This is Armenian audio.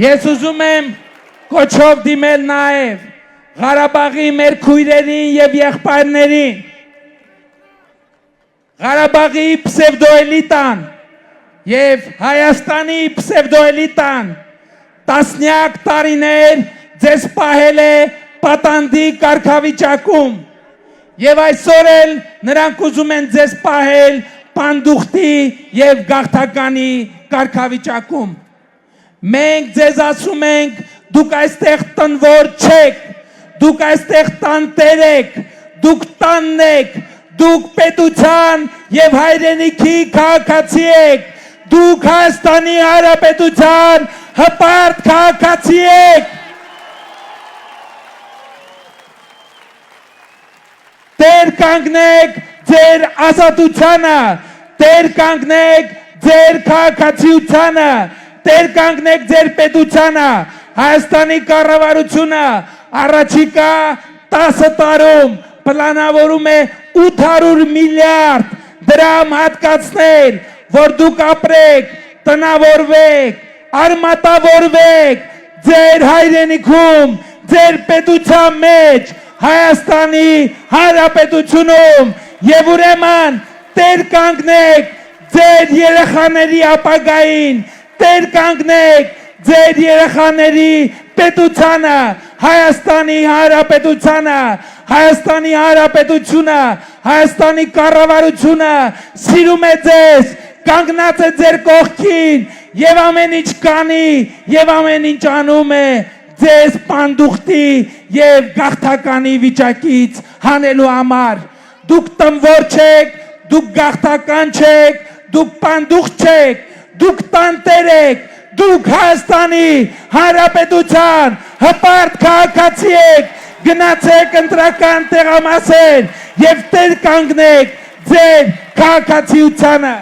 Ես ուզում եմ կոչով դիմել նաև Ղարաբաղի մեր քույրերին եւ եղբայրներին, Ղարաբաղի պսևդոէլիտան եւ Հայաստանի պսևդոէլիտան տասնյակ տարիներ ձեզ պահել է պատանդի կարգավիճակում եւ այսօր էլ նրանք ուզում են ձեզ պահել պանդուխտի եւ գաղթականի կարգավիճակում։ Մենք ձեզ ասում ենք, դուք այստեղ տնվոր չեք, դուք այստեղ տանտեր եք, դուք տանն եք, դուք պետության եւ հայրենիքի քաղաքացի եք, դուք Հայաստանի Հանրապետության հպարտ քաղաքացի եք։ Տեր կանգնեք ձեր ազատությանը, տեր կանգնեք ձեր քաղաքացիությանը, տեր կանգնեք ձեր պետությանը, Հայաստանի կառավարությունը առաջիկա 10 տարում պլանավորում է 800 միլիարդ դրամ հատկացնել, որ դուք ապրեք, տնավորվեք, արմատավորվեք ձեր հայրենիքում, ձեր պետության մեջ, Հայաստանի Հանրապետությունում եւ ուրեմն տեր կանգնեք ձեր երեխաների ապագային, տեր կանգնեք ձեր երեխաների պետությանը, Հայաստանի Հանրապետությանը, Հայաստանի Հանրապետությունը, Հայաստանի կառավարությունը սիրում է ձեզ, կանգնած է ձեր կողքին եւ ամեն ինչ կանի եւ ամեն ինչ անում է ձեզ պանդուխտի եւ գաղթականի վիճակից հանելու համար։ Դուք տնվոր չեք, դուք գաղթական չեք, դուք պանդուխտ չեք, դուք տանտեր եք, դուք Հայաստանի Հանրապետության հպարտ քաղաքացի եք, գնացեք ընտրական տեղամասեր եւ տեր կանգնեք ձեր քաղաքացիությանը։